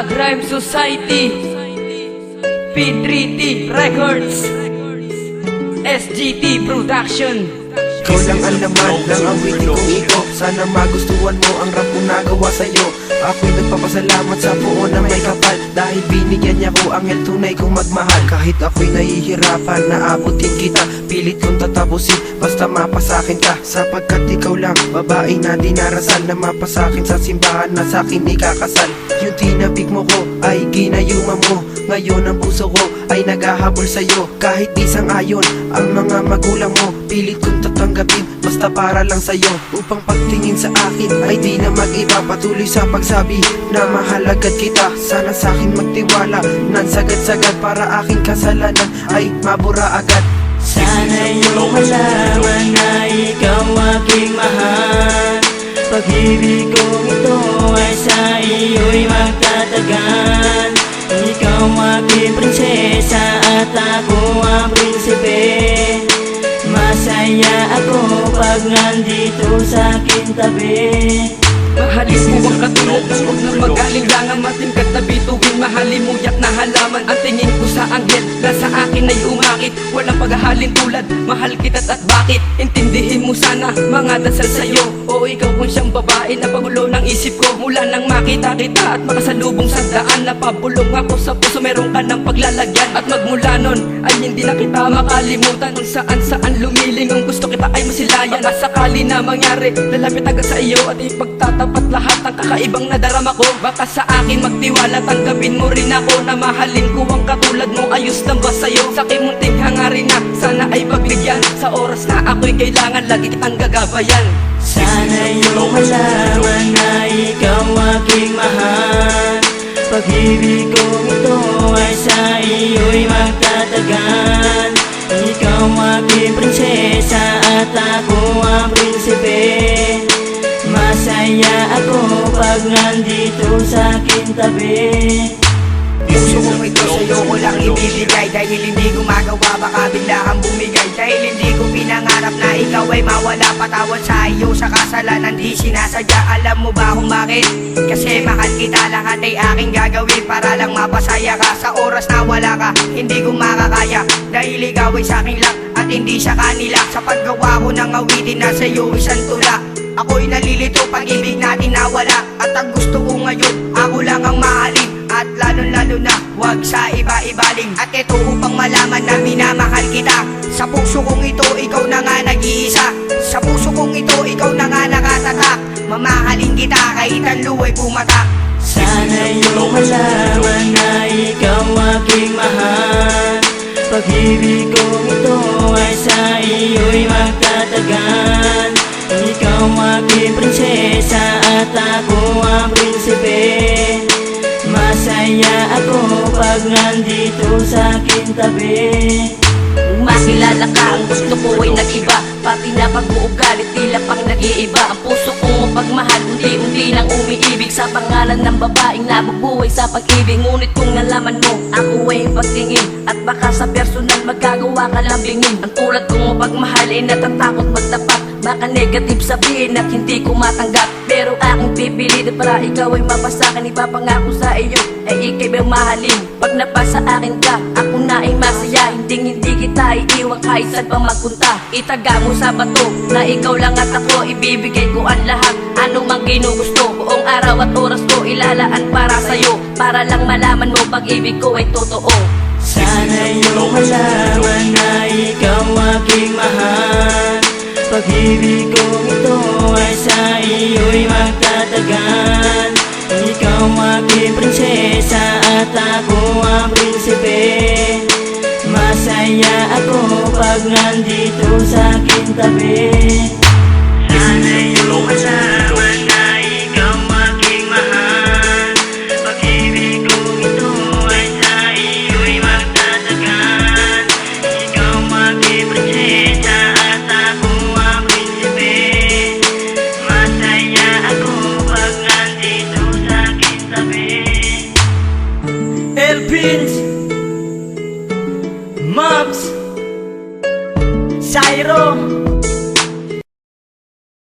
Tag Rhyme Society, P3T Records, SGT Production. Ikaw lang ang laman ng awitin kong ito. Sana magustuhan mo ang rap kong nagawa sa'yo. Ako'y nagpapasalamat sa buo na may kapal, dahil binigyan niya ko ang tunay kong magmahal. Kahit ako'y nahihirapan na abutin kita, pilit kong tatapusin basta mapasakin ka. Sapagkat ikaw lang, babae na dinarasal, na mapasakin sa simbahan na sa'kin ikakasal. Yung tinabik mo ko ay ginayuma mo, ngayon ang puso ko ay naghahabol sa'yo. Kahit isang ayon ang mga magulang mo, pilit kong tatanggapin basta para lang sa'yo. Upang pagtingin sa akin ay di na mag-iba, patuloy sa pagsabi na mahal agad kita. Sana sa'kin magtiwala nan sagad-sagad, para aking kasalanan ay mabura agad. Sana iyong malaman na ikaw aking mahal. Pag-ibig kong ito ay sa iyo'y magtatagan. Ikaw aking prinsesa at ako ang prinsipe. Masaya ako pag nandito sa aking tabi. Mahalin mo ang katulad ng huwag na mag-alinlangan, mating katabi tuwing mahalin mo yak na halaman. Ang tingin ko sa anghel na sa akin ay umakit, walang paghahalin tulad, mahal kita't at bakit. Intindihin mo sana mga dasal sa'yo, o ikaw kung siyang babae na pagulo ng isip ko. Mula nang makita kita at makasalubong sa daan, napabulong ako sa puso, meron ka ng paglalagyan. At magmula nun ay hindi na kita makalimutan, kung saan lumiling ang gusto kita ay masilayan. Baka sakali na mangyari, lalapit agad sa iyo at ipagtatapat lahat ng kakaibang nadarama ko. Baka sa akin magtiwala, tanggapin mo rin ako na mahalin ko ang katulad mo. Ayos lang ba sa'yo? Sa aking munting hangarin na sana ay pagbigyan, sa oras na ako'y kailangan lagi kitang gagabayan. Sana iyong malaman na ikaw aking mahal. Pag-ibig kong ito ay sa iyo'y magtatagan. Ikaw aking prinsesa at ako ang prinsipe. Masaya ako pag nandito sa aking tabi. Puso kong ito sa'yo ko lang ibibigay, dahil hindi ko magawa baka bigla kang bumigay. Dahil hindi ko pinangarap na ikaw ay mawala, patawad sa iyo sa kasalanan di sinasadya. Alam mo ba kung bakit? Kasi mahal kita, lahat ay aking gagawin para lang mapasaya ka. Sa oras na wala ka, hindi ko makakaya, dahil ikaw ay sa'kin lang at hindi sa kanila. Sa paggawa ko ng awitin na sa'yo isang tula, ako'y nalilito pag-ibig natin nawala. At ang gusto ko ngayon, ako lang ang mahalin, at lalo na wag sa iba-ibaling. At ito upang malaman na minamahal kita. Sa puso kong ito, ikaw na nga nag-iisa. Sa puso kong ito, ikaw na nga nakatatak. Mamahalin kita kahit ang luwa'y pumatak. Sana iyong malaman na ikaw aking mahal. Pag-ibig kong ito ay sa iyo'y magtatagan. Ikaw aking prinsesa at ako ang prinsipe. Masaya ako pag nandito sa aking tabi. Kung makilala ka, ang gusto ko ay nag-iba, pati na pag-uugalit tila pang nag-iiba. Ang puso kong mapagmahal, unti-unti nang umiibig, sa pangalan ng babaeng nabubuhay sa pag-ibig. Ngunit kung nalaman mo, ako ay pagtingin, at baka sa personal magagawa ka lambingin. Ang tulad kong mapagmahal ay natatakot magtapat, baka negative sabihin at hindi ko matanggap. Pero aking pipilitin para ikaw ay mapasakin. Ipapangako sa iyo ay ika'y mahalin. Pag napasa akin ka, ako na ay masaya. Hindi kita iiwan kahit saan pa magpunta. Itaga mo sa bato na ikaw lang at ako. Ibibigay ko ang lahat, ano mang ginugusto. Buong araw at oras ko ilalaan para sa'yo, para lang malaman mo pag-ibig ko ay totoo. Sana iyong malaman na ikaw aking mahal. Pag-ibig kong ito ay sa iyo'y magtatagan. Ikaw aking prinsesa at ako ang prinsipe. Masaya ako pag nandito sa aking tabi.